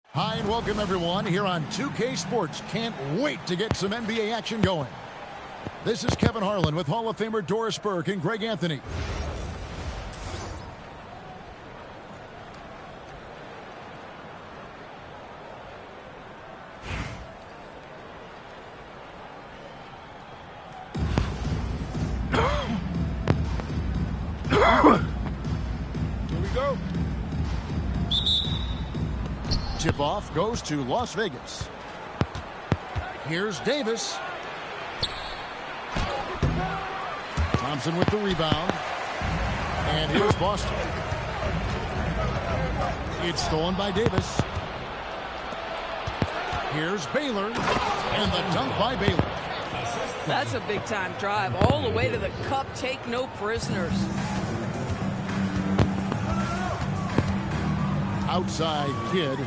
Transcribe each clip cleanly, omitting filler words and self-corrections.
Hi and welcome everyone here on 2K Sports. Can't wait to get some NBA action going. This is Kevin Harlan with Hall of Famer Doris Burke and Greg Anthony. Here we go. Tip-off goes to Las Vegas. Here's Davis. Thompson with the rebound. And here's Boston. It's stolen by Davis. Here's Baylor. And the dunk by Baylor. That's a big-time drive. All the way to the cup. Take no prisoners. Outside Kid.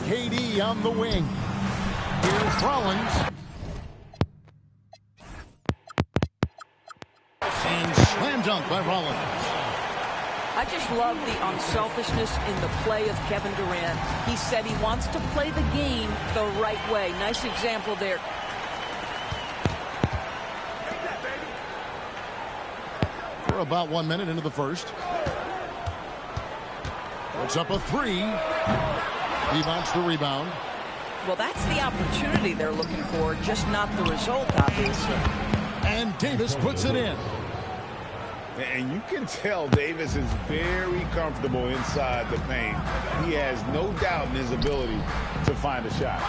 KD on the wing. Here's Rollins. And slam dunk by Rollins. I just love the unselfishness in the play of Kevin Durant. He said he wants to play the game the right way. Nice example there. We're about 1 minute into the first. Puts up a three. He wants the rebound. Well, that's the opportunity they're looking for, just not the result, obviously. And Davis puts it in. And you can tell Davis is very comfortable inside the paint. He has no doubt in his ability to find a shot.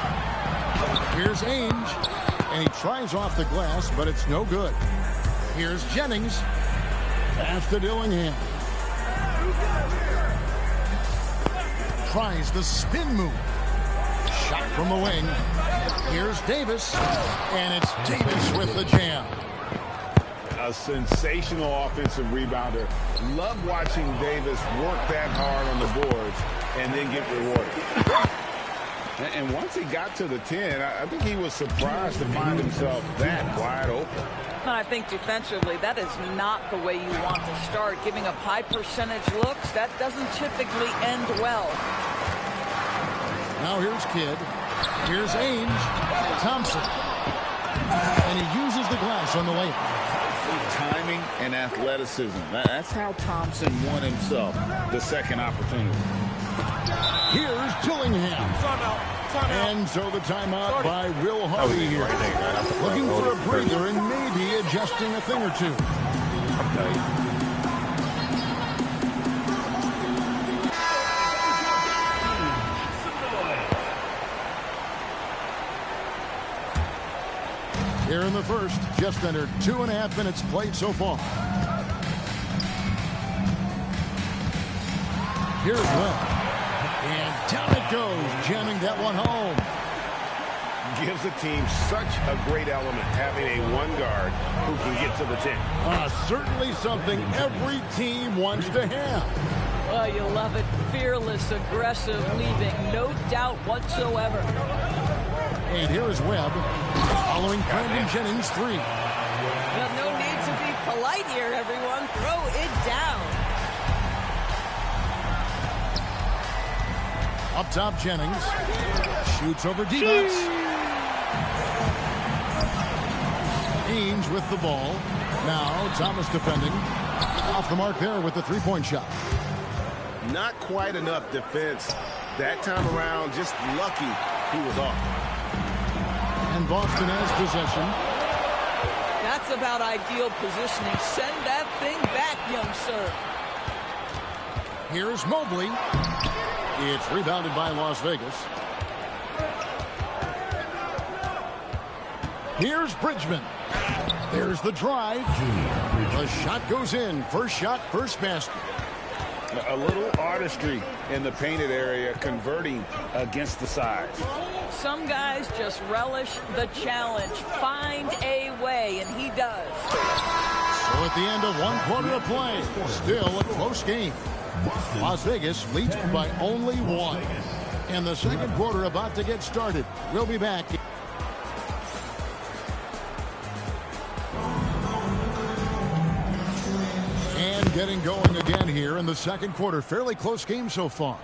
Here's Ainge. And he tries off the glass, but it's no good. Here's Jennings. Pass to Dillingham. Tries the spin move. Shot from the wing. Here's Davis. And it's Davis with the jam. A sensational offensive rebounder. Love watching Davis work that hard on the boards and then get rewarded. And once he got to the 10, I think he was surprised to find himself that wide open. I think defensively, that is not the way you want to start. Giving up high percentage looks, that doesn't typically end well. Now here's Kidd. Here's Ainge. Thompson. And he uses the glass on the layup. Timing and athleticism. That's how Thompson won himself the second opportunity. Here's Dillingham. And so the timeout by Will Harvey here. Looking for a breather and maybe adjusting a thing or two. Here in the first, just under 2.5 minutes played so far. Here's Webb. And down it goes, jamming that one home. Gives the team such a great element having a one guard who can get to the 10. Certainly something every team wants to have. Oh, you love it. Fearless, aggressive, leaving no doubt whatsoever. And here is Webb following Brandon Jennings' three. Well, no need to be polite here, everyone. Throw it down. Up top, Jennings. Shoots over D-Bucks. Ainge with the ball. Now Thomas defending. Off the mark there with the three-point shot. Not quite enough defense that time around. Just lucky he was off. And Boston has possession. That's about ideal positioning. Send that thing back, young sir. Here's Mobley. It's rebounded by Las Vegas. Here's Bridgman. There's the drive. The shot goes in. First shot, first basket. A little artistry in the painted area, converting against the size. Some guys just relish the challenge. Find a way, and he does. So at the end of one quarter of play, still a close game. Las Vegas leads by only one. And the second quarter about to get started. We'll be back. getting going again here in the second quarter. Fairly close game so far.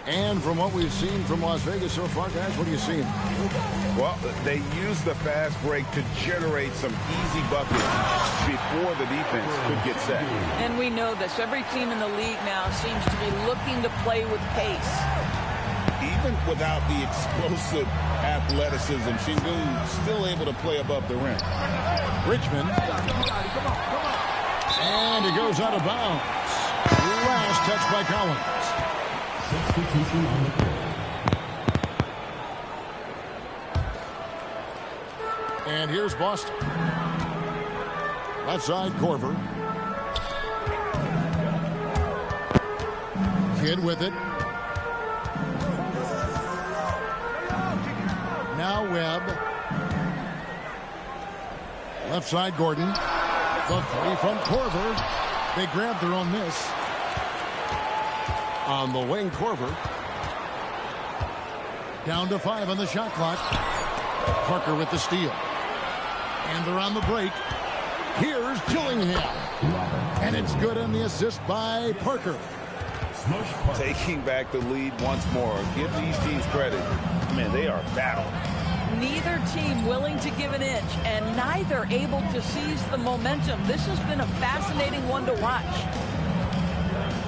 And from what we've seen from Las Vegas so far, guys, what are you seeing? Well, they use the fast break to generate some easy buckets before the defense could get set. And we know this. Every team in the league now seems to be looking to play with pace. Even without the explosive athleticism, Şengün still able to play above the rim. Richmond. And it goes out of bounds. Last touch by Collins. Substitution on the court. And here's Boston. Left side, Korver. Kidd with it. Now Webb. Left side, Gordon. The three from Korver. They grab their own miss. On the wing, Korver. Down to 5 on the shot clock. Parker with the steal. And they're on the break. Here's Gillingham. And it's good on the assist by Parker. Taking back the lead once more. Give these teams credit. Man, they are battling. Neither team willing to give an inch, and neither able to seize the momentum. This has been a fascinating one to watch.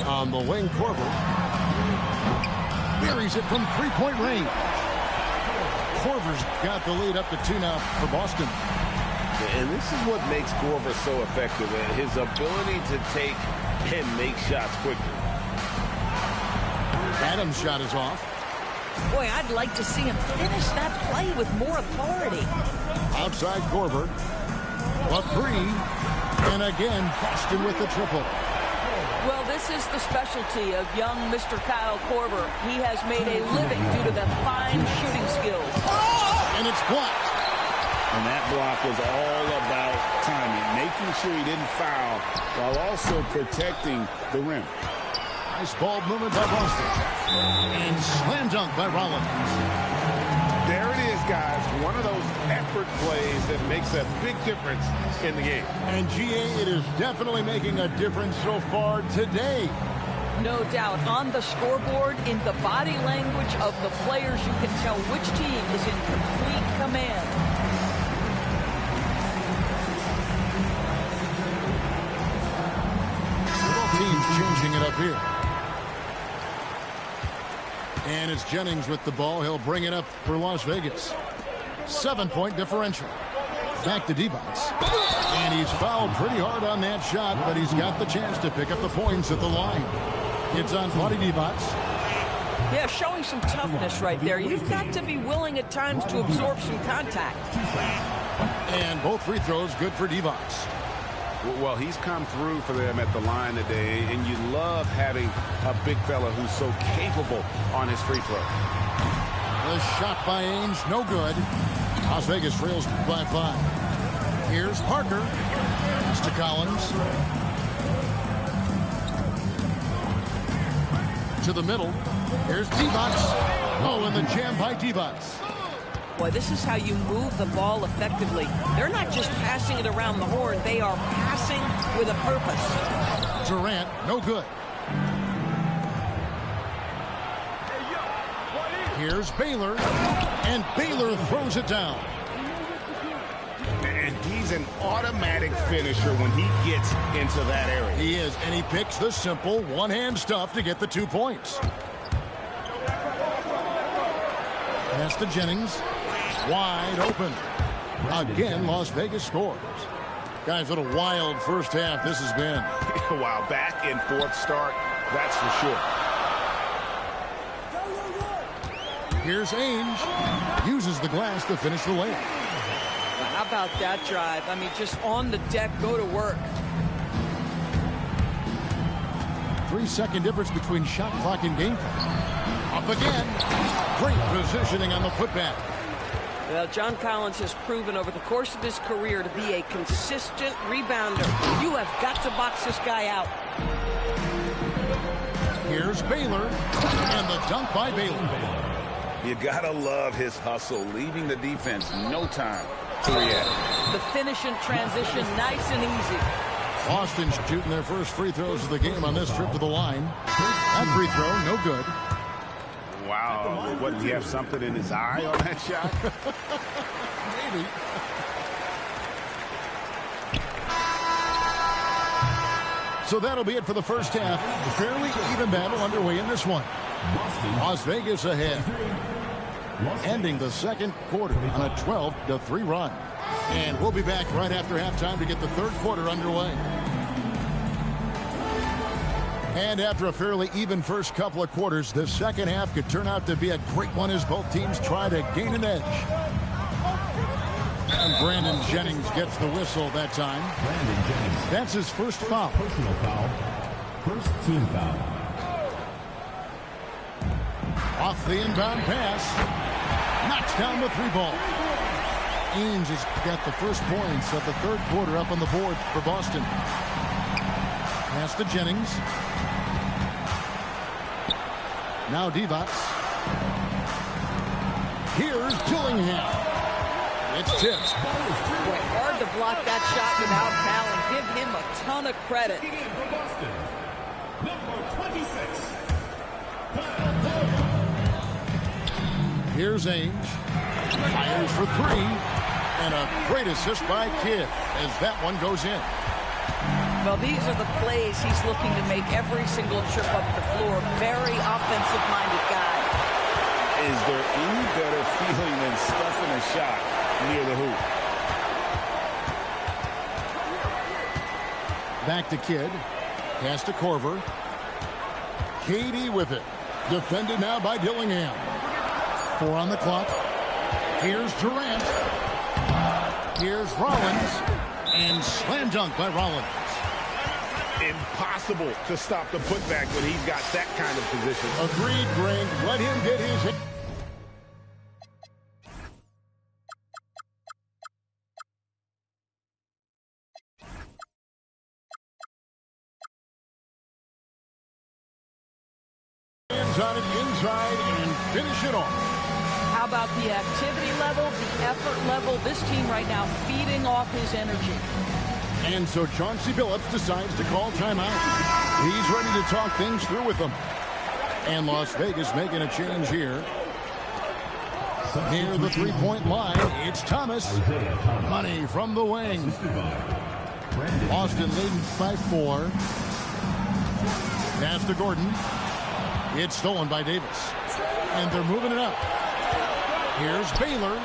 On the wing, Korver. Buries it from three-point range. Korver's got the lead up to 2 now for Boston. And this is what makes Korver so effective. His ability to take and make shots quickly. Adams' shot is off. Boy, I'd like to see him finish that play with more authority. Outside Korver. A 3. And again, Boston with the triple. Well, this is the specialty of young Mr. Kyle Korver. He has made a living due to the fine shooting skills. And it's blocked. And that block was all about timing, making sure he didn't foul while also protecting the rim. Nice ball movement by Boston. And slam dunk by Rollins. There it is, guys. One of those effort plays that makes a big difference in the game. And GA, it is definitely making a difference so far today. No doubt. On the scoreboard, in the body language of the players, you can tell which team is in complete command. Both teams changing it up here. And it's Jennings with the ball. He'll bring it up for Las Vegas. 7-point differential. Back to Divac. And he's fouled pretty hard on that shot, but he's got the chance to pick up the points at the line. It's on Vlade Divac. Yeah, showing some toughness right there. You've got to be willing at times to absorb some contact. And both free throws good for Divac. Well, he's come through for them at the line today, and you love having a big fella who's so capable on his free throw. The shot by Ainge, no good. Las Vegas trails by 5. Here's Parker. It's to Collins. To the middle. Here's Divac. Oh, and the jam by Divac. Boy, this is how you move the ball effectively. They're not just passing it around the horn. They are passing with a purpose. Durant, no good. Here's Baylor. And Baylor throws it down. And he's an automatic finisher when he gets into that area. He is, and he picks the simple one-hand stuff to get the 2 points. Pass to Jennings. Wide open. Again, Las Vegas scores. Guys, what a wild first half this has been. Wow, back and forth start, that's for sure. Here's Ainge. Uses the glass to finish the layup. How about that drive? I mean, just on the deck, go to work. 3-second difference between shot clock and game clock. Up again. Great positioning on the putback. Well, John Collins has proven over the course of his career to be a consistent rebounder. You have got to box this guy out. Here's Baylor. And the dunk by Baylor. You gotta love his hustle, leaving the defense no time to react. The finish in transition, nice and easy. Boston shooting their first free throws of the game on this trip to the line. That free throw, no good. Wow. What, did he have something in his eye on that shot? Maybe. So that'll be it for the first half. A fairly even battle underway in this one. Las Vegas ahead. Ending the second quarter on a 12-3 run. And we'll be back right after halftime to get the third quarter underway. And after a fairly even first couple of quarters, the second half could turn out to be a great one as both teams try to gain an edge. And Brandon Jennings gets the whistle that time. Brandon Jennings. That's his first foul. Personal foul. First team foul. Off the inbound pass. Knocks down the three ball. Ainge has got the first points of the third quarter up on the board for Boston. Pass to Jennings. Now Divac. Here's Dillingham. It's tipped. Boy, hard to block that shot without fouling. Give him a ton of credit. Number 26. Here's Ainge. Fires for three. And a great assist by Kidd as that one goes in. Well, these are the plays he's looking to make every single trip up the floor. Very offensive-minded guy. Is there any better feeling than stuffing a shot near the hoop? Back to Kidd. Pass to Korver. KD with it. Defended now by Dillingham. 4 on the clock. Here's Durant. Here's Rollins. And slam dunk by Rollins. Impossible to stop the putback when he's got that kind of position. Agreed, Greg. Let him get his hit. On it inside and finish it off. How about the activity level, the effort level? This team right now feeding off his energy. And so Chauncey Billups decides to call timeout. He's ready to talk things through with them. And Las Vegas making a change here. Near the three-point line, it's Thomas. Money from the wing. Boston leading by 4. Pass to Gordon. It's stolen by Davis. And they're moving it up. Here's Baylor.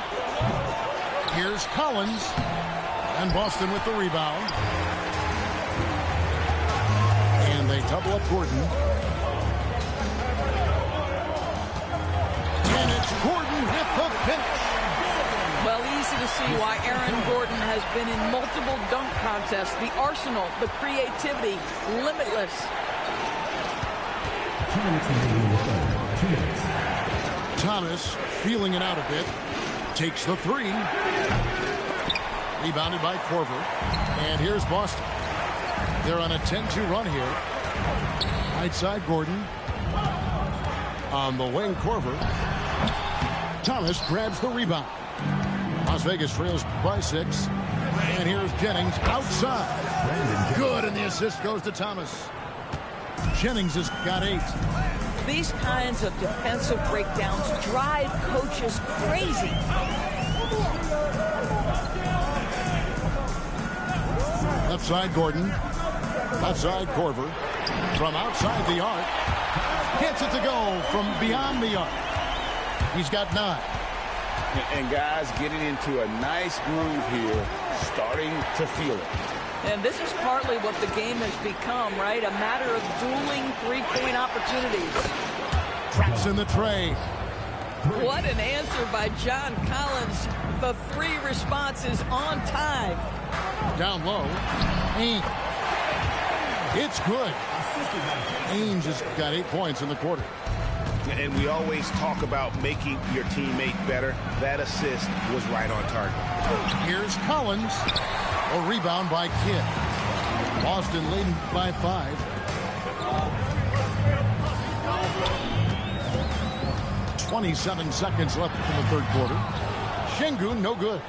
Here's Collins. And Boston with the rebound. And they double up Gordon. And it's Gordon with the finish. Well, easy to see why Aaron Gordon has been in multiple dunk contests. The arsenal, the creativity, limitless. 2 minutes remaining in the third. 2 minutes. Thomas feeling it out a bit. Takes the three. Rebounded by Korver. And here's Boston. They're on a 10-2 run here. Right side Gordon. On the wing Korver. Thomas grabs the rebound. Las Vegas trails by 6. And here's Jennings outside. Good, and the assist goes to Thomas. Jennings has got 8. These kinds of defensive breakdowns drive coaches crazy. Left side Gordon. Left side Korver. From outside the arc. Gets it to go from beyond the arc. He's got 9. And guys getting into a nice groove here, starting to feel it. And this is partly what the game has become, right? A matter of dueling three-point opportunities. Traps in the tray. What an answer by John Collins. The 3 responses on time. Down low. Ainge. It's good. Ainge has got 8 points in the quarter. And we always talk about making your teammate better. That assist was right on target. Here's Collins. A rebound by Kidd. Boston leading by 5. 27 seconds left in the third quarter. Şengün, no good.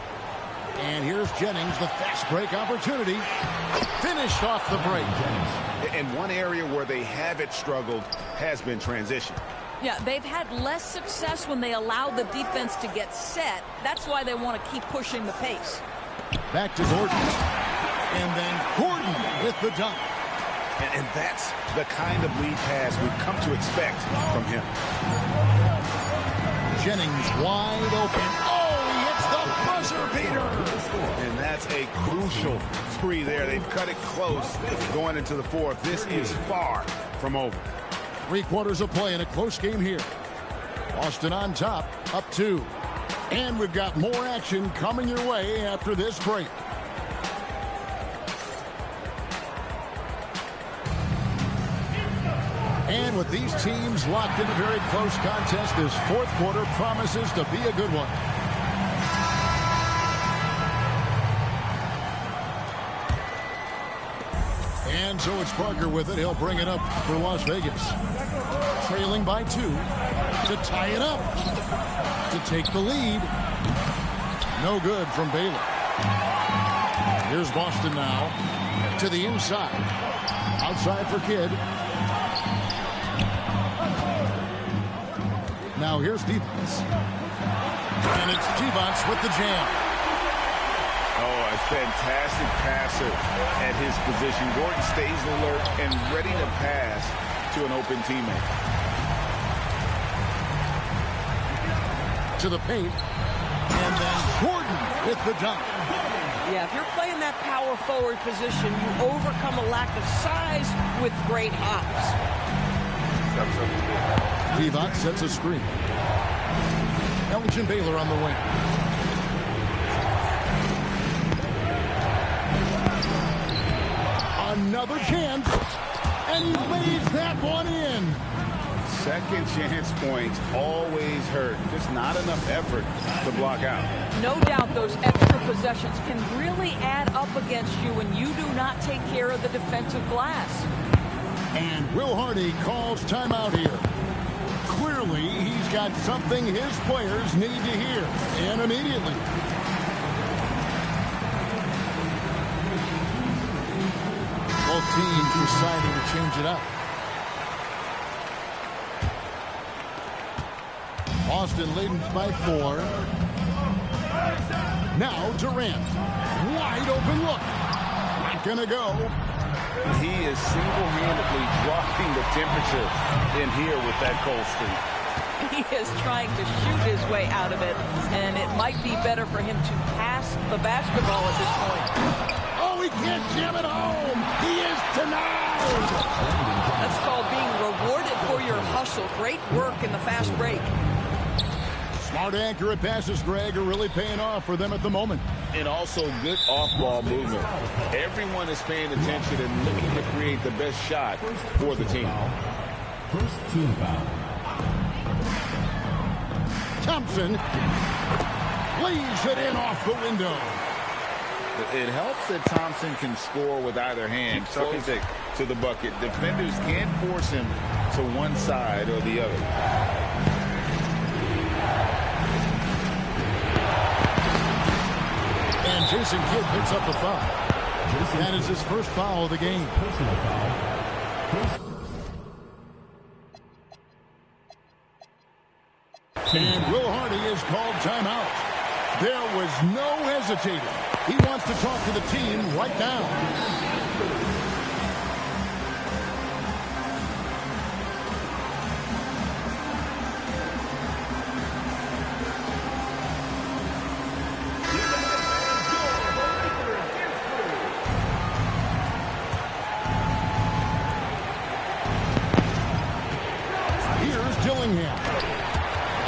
And here's Jennings, the fast break opportunity. Finished off the break. And one area where they haven't struggled has been transition. Yeah, they've had less success when they allow the defense to get set. That's why they want to keep pushing the pace. Back to Gordon. And then Gordon with the dunk. And that's the kind of lead pass we've come to expect from him. Jennings wide open. Oh, he hits the buzzer beater. And that's a crucial three there. They've cut it close going into the fourth. This is far from over. 3 quarters of play in a close game here. Boston on top, up 2. And we've got more action coming your way after this break. And with these teams locked in a very close contest, this fourth quarter promises to be a good one. And so it's Parker with it. He'll bring it up for Las Vegas. Trailing by 2 to tie it up. To take the lead. No good from Baylor. Here's Boston now. To the inside. Outside for Kidd. Now here's Devons. And it's Devons with the jam. Oh, a fantastic passer at his position. Gordon stays alert and ready to pass to an open teammate. To the paint. And then Gordon with the dunk. Yeah, if you're playing that power forward position, you overcome a lack of size with great hops. Divac sets a screen. Elgin Baylor on the wing. Another chance. And he lays that one in. Second chance points always hurt. Just not enough effort to block out. No doubt those extra possessions can really add up against you when you do not take care of the defensive glass. And Will Hardy calls timeout here. Clearly, he's got something his players need to hear, and immediately. Both teams deciding to change it up. Boston leading by 4. Now Durant. Wide open look. Not gonna go. He is single-handedly dropping the temperature in here with that cold streak. He is trying to shoot his way out of it, and it might be better for him to pass the basketball at this point. Oh, he can't jam it home. He is denied. That's called being rewarded for your hustle. Great work in the fast break. Smart, accurate passes, Greg, are really paying off for them at the moment. And also good off-ball movement. Everyone is paying attention and looking to create the best shot for the team. First team foul. Thompson lays it in off the window. It helps that Thompson can score with either hand, close it to the bucket. Defenders can't force him to one side or the other. And Jason Kidd picks up the foul. That is his first foul of the game. Personal foul. And Will Hardy is called timeout. There was no hesitating. He wants to talk to the team right now.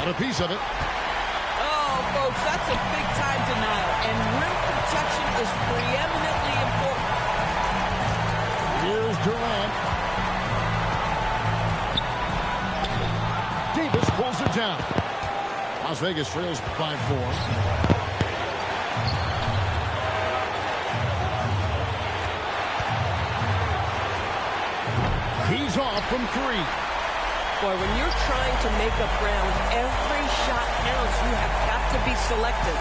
Got a piece of it. Oh, folks, that's a big-time denial, and rim protection is preeminently important. Here's Durant. Davis pulls it down. Las Vegas trails by 4. He's off from 3. Boy, when you're trying to make up ground, every shot counts. You have got to be selective.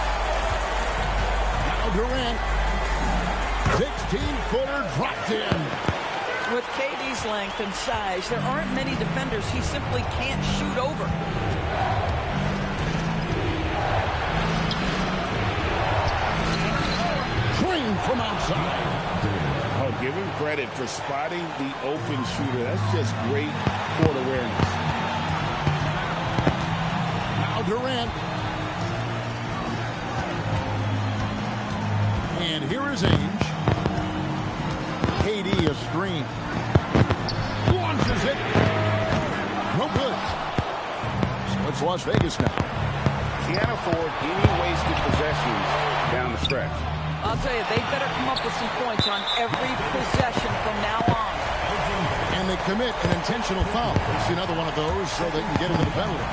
Now Now Durant. 16-footer dropped in. With KD's length and size, there aren't many defenders he simply can't shoot over. Drained from outside. Oh, give him credit for spotting the open shooter. That's just great court awareness. Now Durant. And here is Ainge. KD a screen. Launches it. No good. So it's Las Vegas now. Can't afford any wasted possessions down the stretch. I'll tell you, they better come up with some points on every possession from now on. And they commit an intentional foul. It's another one of those so they can get into the penalty.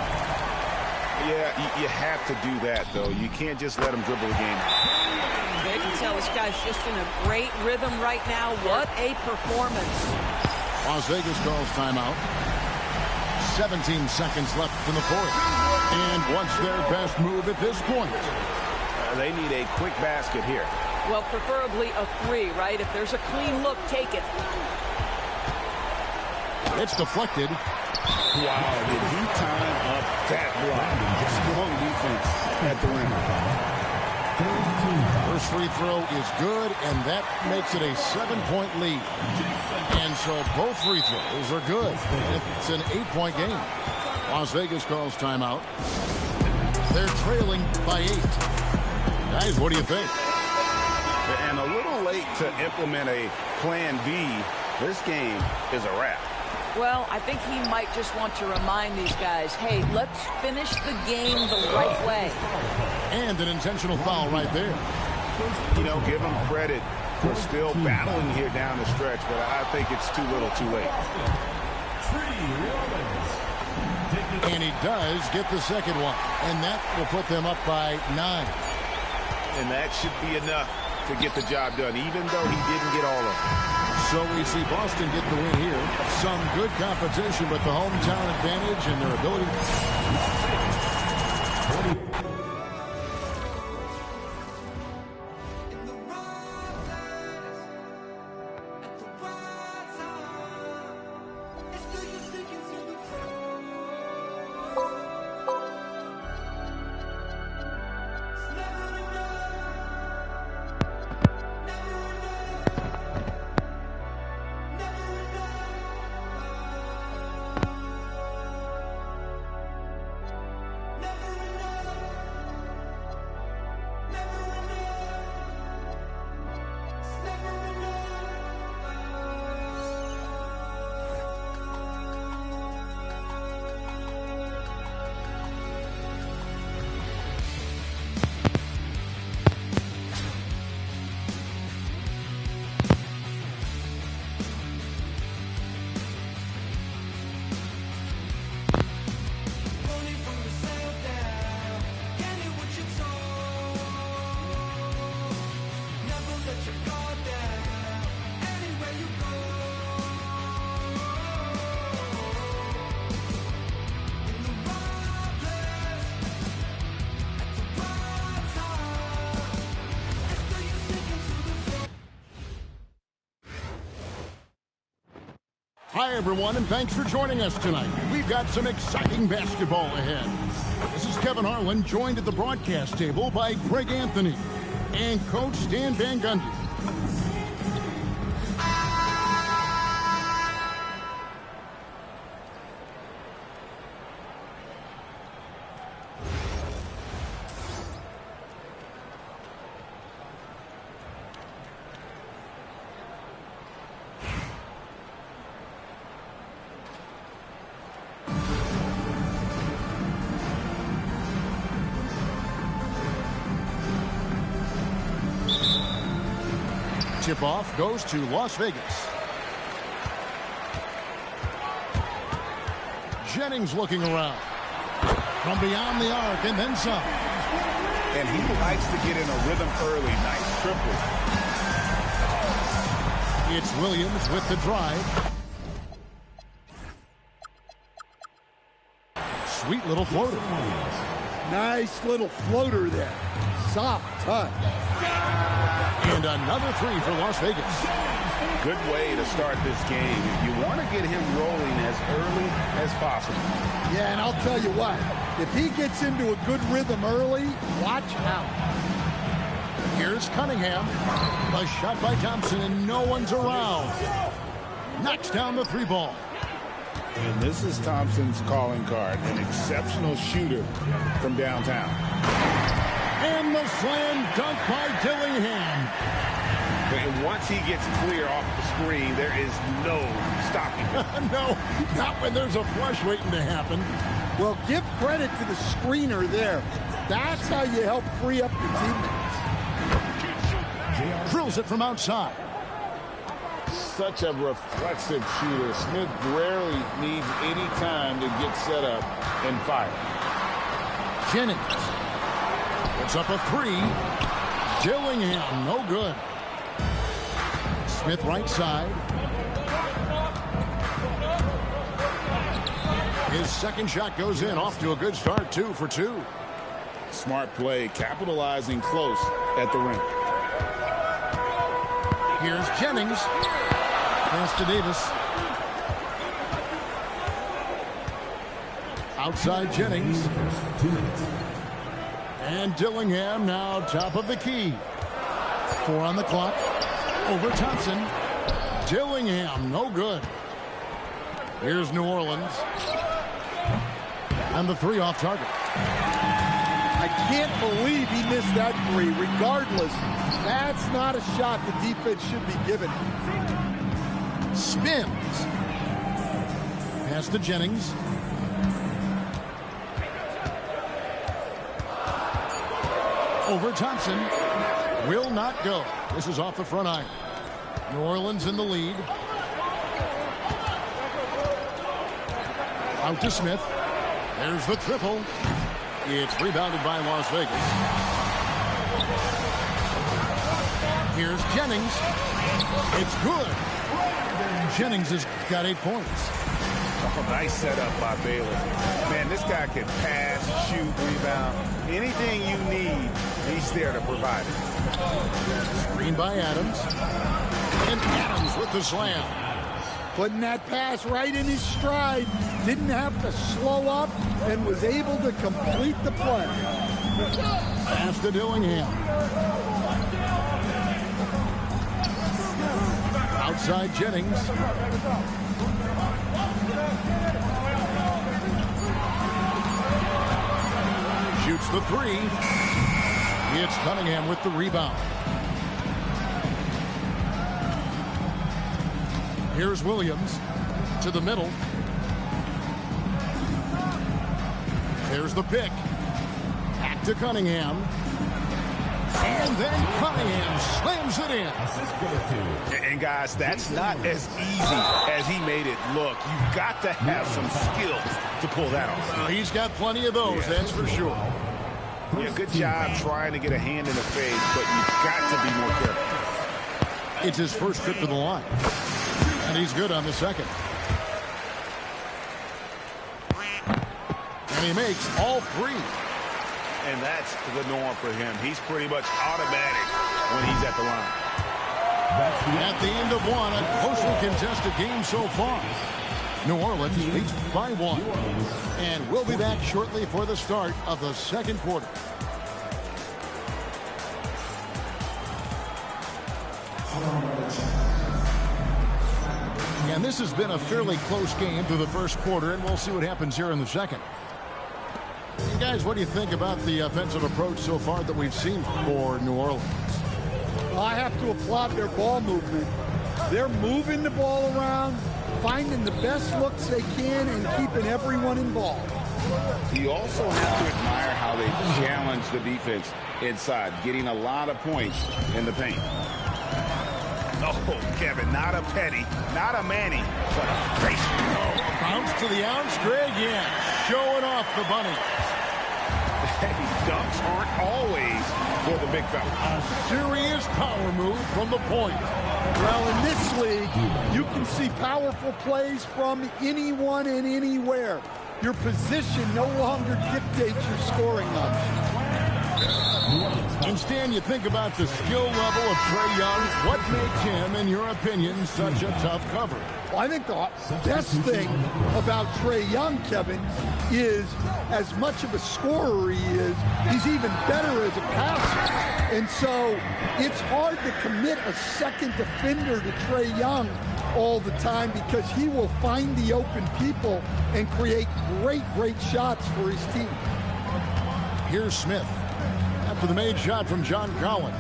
Yeah, you have to do that, though. You can't just let them dribble the game. They can tell this guy's just in a great rhythm right now. What a performance. Las Vegas calls timeout. 17 seconds left in the fourth. And what's their best move at this point? They need a quick basket here. Well, preferably a three, right? If there's a clean look, take it. It's deflected. Wow, did he time up that block? Strong defense at the rim. First free throw is good, and that makes it a 7-point lead. And so both free throws are good. It's an 8-point game. Las Vegas calls timeout. They're trailing by 8. Guys, what do you think? And a little late to implement a plan B. This game is a wrap. Well, I think he might just want to remind these guys, hey, let's finish the game the right way. And an intentional foul right there. You know, give him credit for still battling here down the stretch, but I think it's too little too late. And he does get the second one. And that will put them up by 9. And that should be enough to get the job done, even though he didn't get all of it. So we see Boston get the win here. Some good competition, but the hometown advantage and their ability. Hi, everyone, and thanks for joining us tonight. We've got some exciting basketball ahead. This is Kevin Harlan, joined at the broadcast table by Greg Anthony and Coach Stan Van Gundy. Tip-off goes to Las Vegas. Jennings looking around. From beyond the arc and then some. And he likes to get in a rhythm early. Nice triple. It's Williams with the drive. Sweet little floater. Nice little floater there. Soft touch. And another three for Las Vegas. Good way to start this game. You want to get him rolling as early as possible. Yeah, and I'll tell you what. If he gets into a good rhythm early, watch out. Here's Cunningham. A shot by Thompson, and no one's around. Knocks down the three ball. And this is Thompson's calling card. An exceptional shooter from downtown. And the slam dunk by Dillingham. And once he gets clear off the screen, there is no stopping him. No, not when there's a flush waiting to happen. Well, give credit to the screener there. That's how you help free up your teammates. Drills it from outside. Such a reflexive shooter. Smith rarely needs any time to get set up and fire. Jennings. Puts up a three. Dillingham, no good. Smith right side. His second shot goes in. Off to a good start. 2 for 2. Smart play, capitalizing close at the rim. Here's Jennings. Pass to Davis. Outside Jennings. And Dillingham now top of the key. 4 on the clock. Over Thompson. Dillingham, no good. Here's New Orleans. And the three off target. I can't believe he missed that three. Regardless, that's not a shot the defense should be giving him. Spins. Pass to Jennings. Over Thompson. Will not go. This is off the front iron. New Orleans in the lead. Out to Smith. There's the triple. It's rebounded by Las Vegas. Here's Jennings. It's good. Jennings has got 8 points. Oh, nice setup by Baylor. Man, this guy can pass, shoot, rebound. Anything you need, he's there to provide it. Screen by Adams. And Adams with the slam. Putting that pass right in his stride. Didn't have to slow up and was able to complete the play. Pass to Dillingham. Outside Jennings. Shoots the three. It's Cunningham with the rebound. Here's Williams to the middle. There's the pick. Back to Cunningham. And then Cunningham slams it in. And guys, that's not as easy as he made it look. You've got to have some skills to pull that off. Well, he's got plenty of those, that's for sure. Yeah, good job trying to get a hand in the face, but you've got to be more careful. It's his first trip to the line. And he's good on the second. And he makes all 3. And that's the norm for him. He's pretty much automatic when he's at the line. At the end of one, a closely contested game so far. New Orleans leads by 1. And we'll be back shortly for the start of the second quarter. And this has been a fairly close game through the first quarter, and we'll see what happens here in the second. And guys, what do you think about the offensive approach so far that we've seen for New Orleans? Well, I have to applaud their ball movement. They're moving the ball around, finding the best looks they can, and keeping everyone involved. You also have to admire how they challenge the defense inside, getting a lot of points in the paint. Oh, Kevin, not a penny, not a Manny, but a face. Oh, bounce to the ounce, Greg, yeah, showing off the bunny. Hey, dunks aren't always for the big fella. A serious power move from the point. Well, in this league, you can see powerful plays from anyone and anywhere. Your position no longer dictates your scoring options. And Stan, you think about the skill level of Trae Young. What makes him, in your opinion, such a tough cover? Well, I think the best thing about Trae Young, Kevin, is as much of a scorer he is, he's even better as a passer. And so it's hard to commit a second defender to Trae Young all the time because he will find the open people and create great shots for his team. Here's Smith after the made shot from John Collins.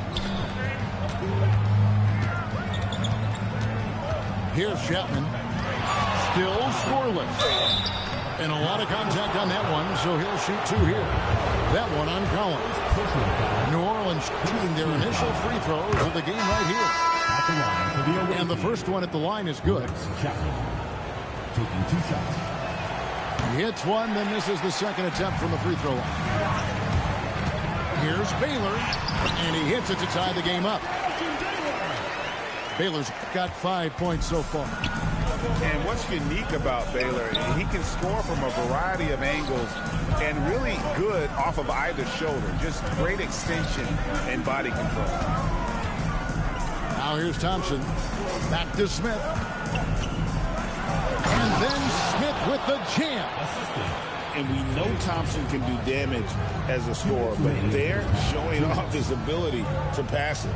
Here's Chapman. Still scoreless. And a lot of contact on that one, so he'll shoot two here. That one on Collins. New Orleans shooting their initial free throws of the game right here. And the first one at the line is good. Taking 2 shots. He hits one, then misses the second attempt from the free throw line. Here's Baylor, and he hits it to tie the game up. Baylor's got 5 points so far. And what's unique about Baylor, he can score from a variety of angles and really good off of either shoulder. Just great extension and body control. Now here's Thompson. Back to Smith. And then Smith with the jam. And we know Thompson can do damage as a scorer, but they're showing off his ability to pass it.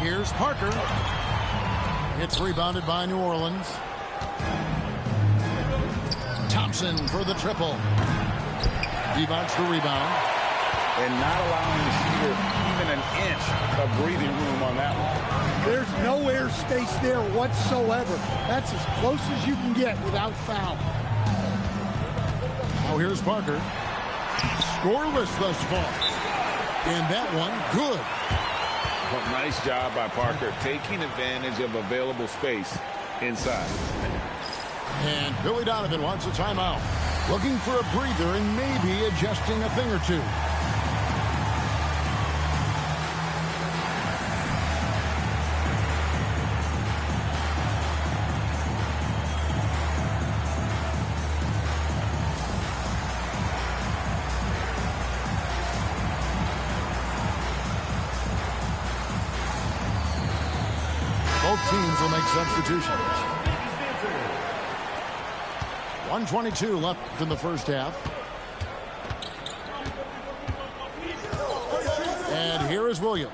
Here's Parker. It's rebounded by New Orleans. Thompson for the triple. Divac the rebound. And not allowing the shooter even an inch of breathing room on that one. There's no air space there whatsoever. That's as close as you can get without foul. Now here's Parker. Scoreless thus far. And that one, good. Well, nice job by Parker taking advantage of available space inside. And Billy Donovan wants a timeout. Looking for a breather and maybe adjusting a thing or two. Both teams will make substitutions. 1:22 left in the first half. And here is Williams.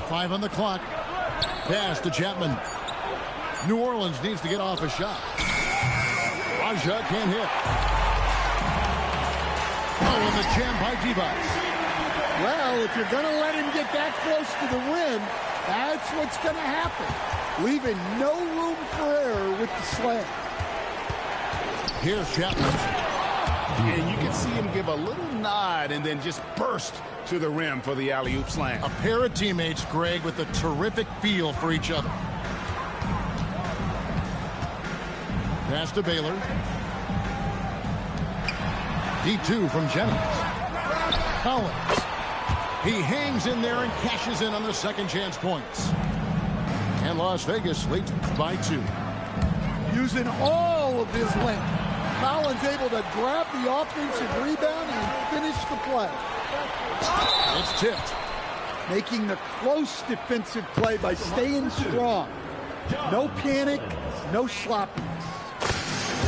Five on the clock. Pass to Chapman. New Orleans needs to get off a shot. Raja can't hit. Oh, and the jam by Divac. Well, if you're going to let him get that close to the rim, that's what's going to happen. Leaving no room for error with the slam. Here's Chapman. And you can see him give a little nod and then just burst to the rim for the alley-oop slam. A pair of teammates, Greg, with a terrific feel for each other. Pass to Baylor. D2 from Jennings. Collins. He hangs in there and cashes in on the second chance points. And Las Vegas leads by 2. Using all of his length. Collins able to grab the offensive rebound and finish the play. It's tipped. Making the close defensive play by staying strong. No panic, no sloppiness.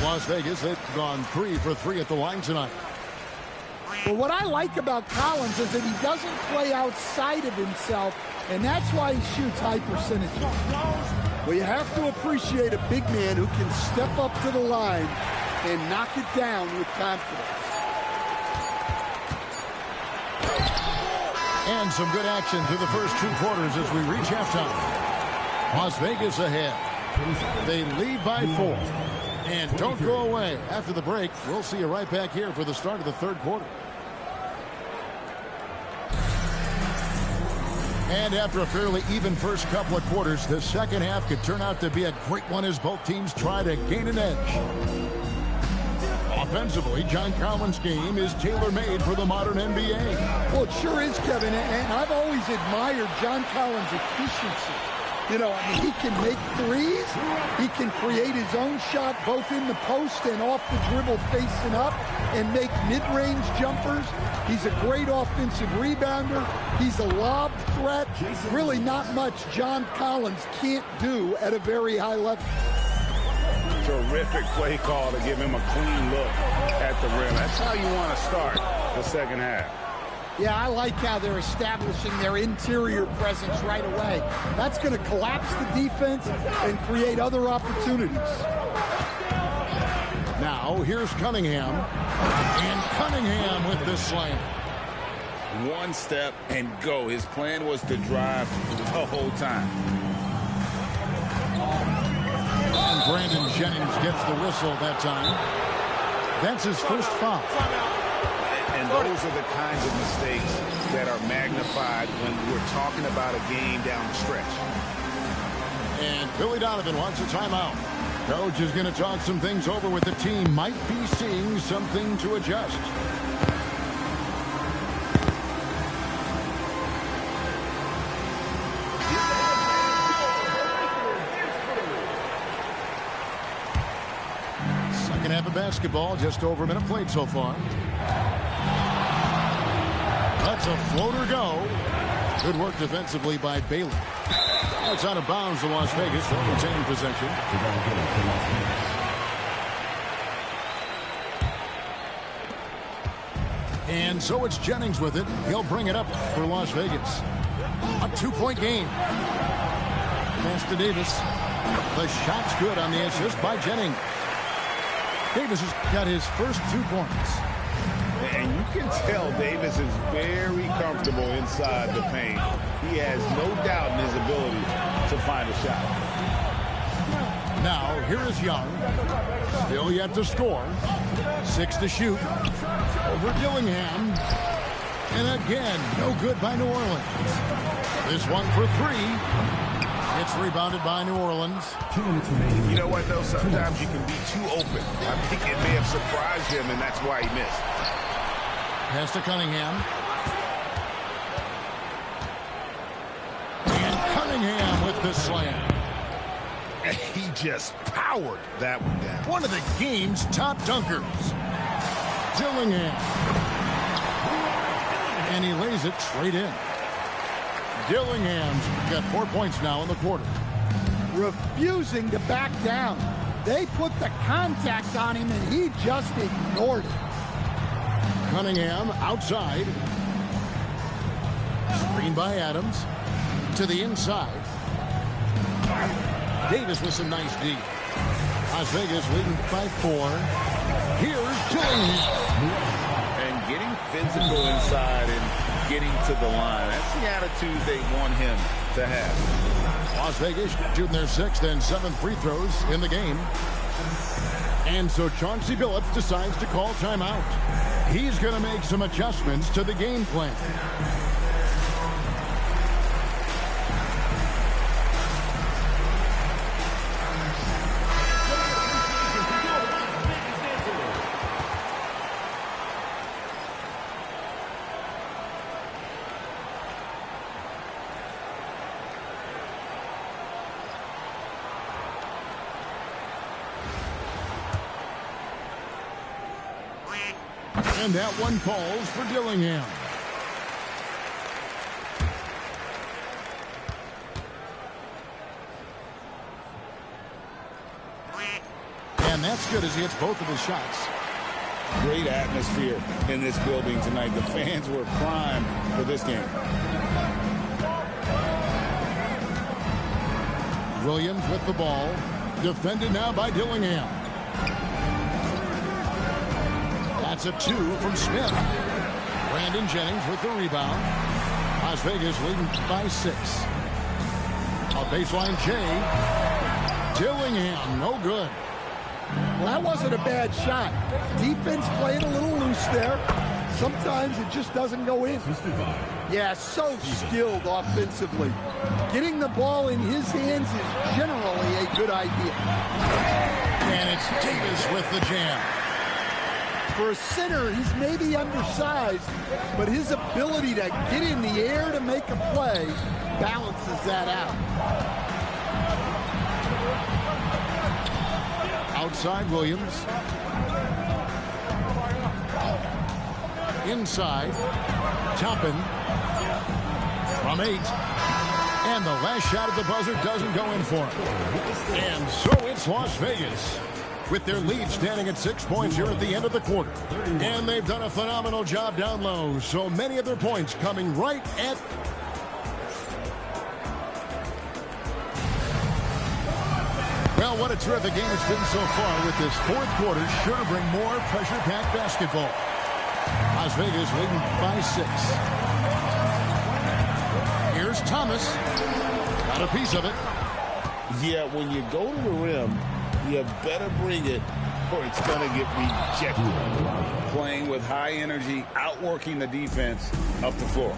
Las Vegas, they've gone 3 for 3 at the line tonight. But what I like about Collins is that he doesn't play outside of himself, and that's why he shoots high percentages. Well, you have to appreciate a big man who can step up to the line and knock it down with confidence. And some good action through the first 2 quarters as we reach halftime. Las Vegas ahead. They lead by 4. And don't go away. After the break, we'll see you right back here for the start of the third quarter. And after a fairly even first couple of quarters, the second half could turn out to be a great one as both teams try to gain an edge. Offensively, John Collins' game is tailor-made for the modern NBA. Well, it sure is, Kevin, and I've always admired John Collins' efficiency. You know, I mean, he can make threes. He can create his own shot both in the post and off the dribble facing up and make mid-range jumpers. He's a great offensive rebounder. He's a lob threat. Really not much John Collins can't do at a very high level. Terrific play call to give him a clean look at the rim. That's how you want to start the second half. Yeah, I like how they're establishing their interior presence right away. That's going to collapse the defense and create other opportunities. Now, here's Cunningham. And Cunningham with this slam. One step and go. His plan was to drive the whole time. And Brandon Jennings gets the whistle that time. That's his first foul. And those are the kinds of mistakes that are magnified when we're talking about a game down the stretch. And Billy Donovan wants a timeout. Coach is going to talk some things over with the team. Might be seeing something to adjust. Second half of basketball, just over a minute played so far. That's a floater go. Good work defensively by Bailey. It's out of bounds to Las Vegas. They'll retain possession. And so it's Jennings with it. He'll bring it up for Las Vegas. A two-point game. Pass to Davis. The shot's good on the assist by Jennings. Davis has got his first 2 points. And you can tell Davis is very comfortable inside the paint. He has no doubt in his ability to find a shot. Now, here is Young. Still yet to score. 6 to shoot. Over Dillingham. And again, no good by New Orleans. This one for 3. It's rebounded by New Orleans. 2 minutes remaining. You know what, though? Sometimes you can be too open. I think it may have surprised him, and that's why he missed. Pass to Cunningham. And Cunningham with the slam. He just powered that one down. One of the game's top dunkers. Dillingham. And he lays it straight in. Dillingham's got 4 points now in the quarter. Refusing to back down. They put the contact on him, and he just ignored it. Cunningham outside. Screen by Adams. To the inside. Davis with some nice D. Las Vegas leading by 4. Here's Dillingham. And getting physical inside and getting to the line. That's the attitude they want him to have. Las Vegas shooting their 6th and 7th free throws in the game. And so Chauncey Billups decides to call timeout. He's going to make some adjustments to the game plan. And that one falls for Dillingham. And that's good as he hits both of his shots. Great atmosphere in this building tonight. The fans were primed for this game. Williams with the ball. Defended now by Dillingham. That's a 2 from Smith. Brandon Jennings with the rebound. Las Vegas leading by 6. A baseline J. Dillingham, no good. Well, that wasn't a bad shot. Defense playing a little loose there. Sometimes it just doesn't go in. Yeah, so skilled offensively. Getting the ball in his hands is generally a good idea. And it's Davis with the jam. For a center, he's maybe undersized, but his ability to get in the air to make a play balances that out. Outside Williams. Inside. Toppin. From 8. And the last shot at the buzzer doesn't go in for him. And so it's Las Vegas, with their lead standing at 6 points here at the end of the quarter. And they've done a phenomenal job down low. So many of their points coming right at... Well, what a terrific game it's been so far, with this fourth quarter sure to bring more pressure-packed basketball. Las Vegas leading by 6. Here's Thomas. Got a piece of it. Yeah, when you go to the rim, you better bring it or it's going to get rejected. Playing with high energy, outworking the defense up the floor.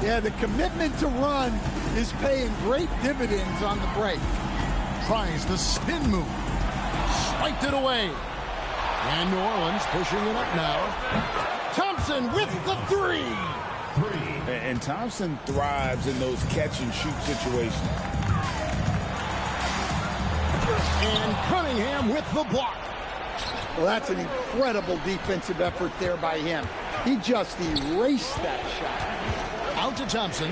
Yeah, the commitment to run is paying great dividends on the break. Tries the spin move. Spiked it away. And New Orleans pushing it up now. Thompson with the 3. And Thompson thrives in those catch-and-shoot situations. And Cunningham with the block. Well, that's an incredible defensive effort there by him. He just erased that shot. Out to Thompson.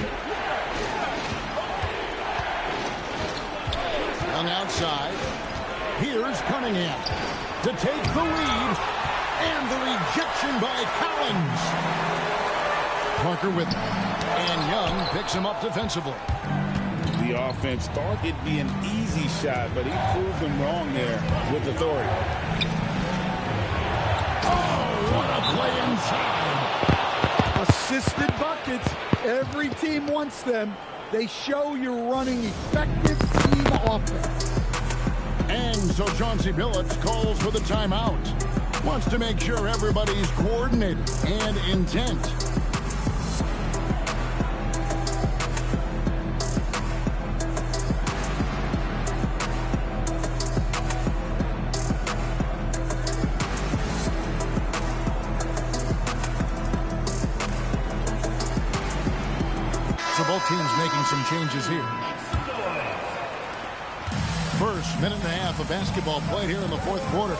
Young outside. Here's Cunningham to take the lead. And the rejection by Collins. Parker with him. And Young picks him up defensively. The offense thought it'd be an easy shot, but he proved them wrong there with authority. Oh, what a play inside. Assisted buckets. Every team wants them. They show you're running effective team offense. And so Chauncey Billups calls for the timeout. Wants to make sure everybody's coordinated and intent. So both teams making some changes here. First minute and a half of basketball played here in the fourth quarter.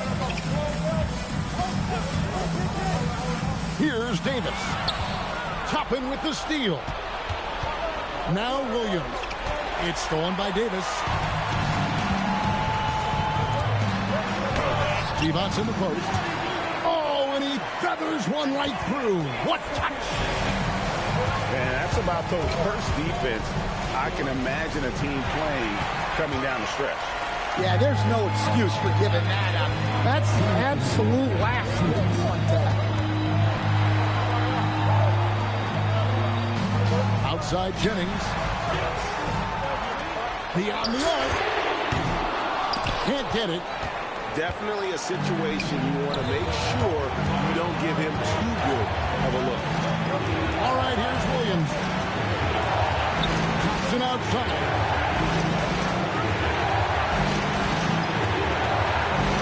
Here's Davis. Toppin with the steal. Now Williams. It's stolen by Davis. Stevens in the post. Oh, and he feathers one right through. What touch! Man, that's about the worst defense I can imagine a team playing coming down the stretch. Yeah, there's no excuse for giving that up. That's the absolute last thing you want that. Outside Jennings. Beyond the arc. Can't get it. Definitely a situation you want to make sure you don't give him too good of a look. All right, here's Williams. Thompson outside.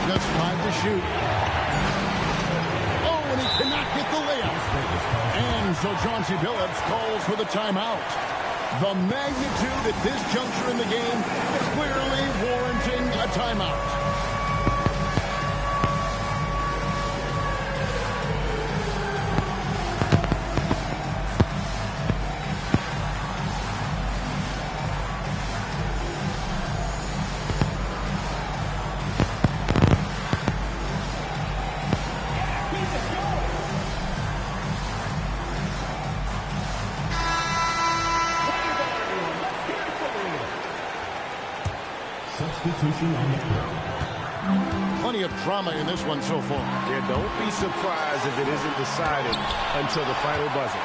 Just 5 to shoot. Oh, and he cannot get the layup. And so Chauncey Billups calls for the timeout. The magnitude at this juncture in the game clearly warranting a timeout. Plenty of drama in this one so far. Yeah, don't be surprised if it isn't decided until the final buzzer.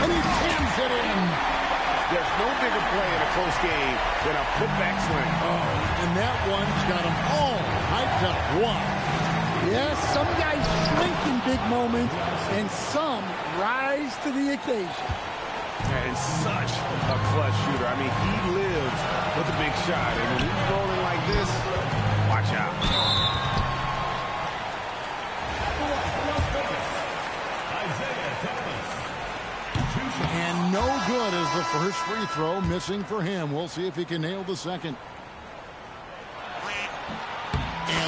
And he jams it in. There's no bigger play in a close game than a putback slam. Oh, and that one's got them all hyped up. Wow. Yes, some guys shrink in big moments, and some rise to the occasion. And such a clutch shooter. I mean, he lives with a big shot. And when he's rolling like this, watch out. And no good as the first free throw missing for him. We'll see if he can nail the second.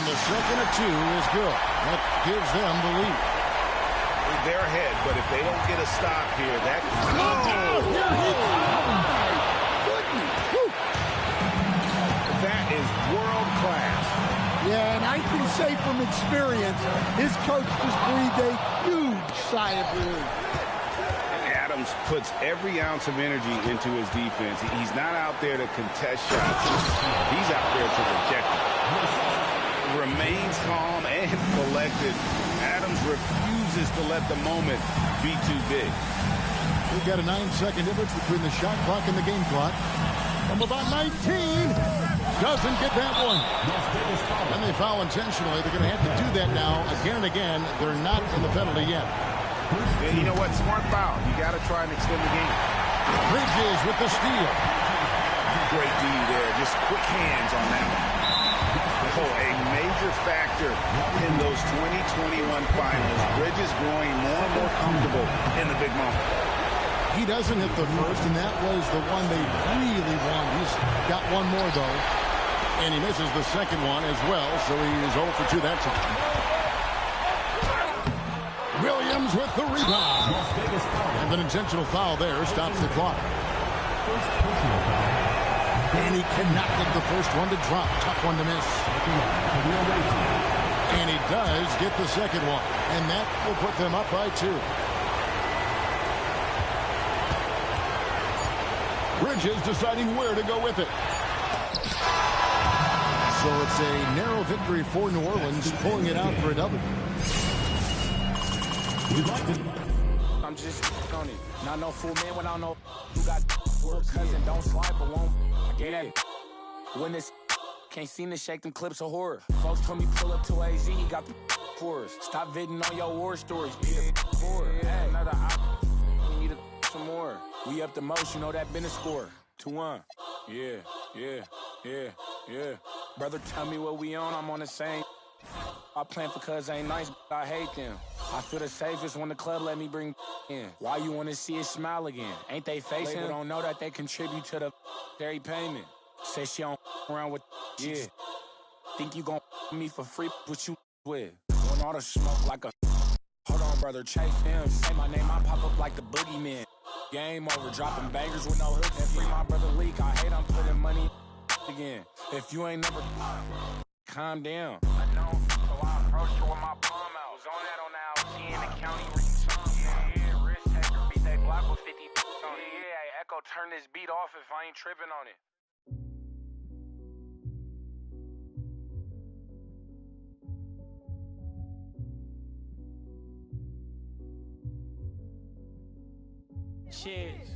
the second of 2 is good. That gives them the lead. They're ahead, but if they don't get a stop here, that... That is world class. Yeah, and I can say from experience, his coach just breathed a huge sigh of relief. Adams puts every ounce of energy into his defense. He's not out there to contest shots. He's out there to reject them. Remains calm and collected. Adams refuses to let the moment be too big. We've got a 9-second difference between the shot clock and the game clock. From about 19, doesn't get that one. And they foul intentionally. They're going to have to do that now again and again. They're not in the penalty yet. And you know what? Smart foul. You got to try and extend the game. Bridges with the steal. Great D there. Just quick hands on that one. Oh, a major factor in those 2021 finals. Bridges growing more and more comfortable in the big moment. He doesn't hit the first, and that was the one they really won. He's got one more, though. And he misses the second one as well, so he's 0 for 2 that time. Williams with the rebound. And an intentional foul there stops the clock. And he cannot get the first one to drop. Tough one to miss. And he does get the second one. And that will put them up by 2. Bridges deciding where to go with it. So it's a narrow victory for New Orleans, pulling it out for a W. I'm just on it. Not no fool man when I don't know who got for a cousin. Don't slide, but won't. I get that. When this can't seem to shake them clips of horror. Folks told me pull up to AZ, he got the for us. Stop viding on your war stories. Be the for hey, another we need some more. We up the most, you know that been a score. 2-1. Yeah. Brother, tell me what we on, I'm on the same. I plan for cuz ain't nice, but I hate them. I feel the safest when the club let me bring in. Why you wanna see us smile again? Ain't they facing? Label don't know that they contribute to the dairy payment. Say she don't around with yeah. Think you gon' me for free, what you with? Want all the smoke like a hold on, brother, chase him. Say my name, I pop up like the boogeyman. Game over, dropping bangers with no hooks. And free my brother leak. I hate I'm putting money again. If you ain't never calm down. I know, so I approached her with my palm out. Was on that on the LT in the county ring. Yeah, risk taker, beat they block with 50 on it. Yeah, Echo, turn this beat off if I ain't tripping on it. Cheers.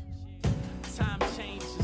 Time changes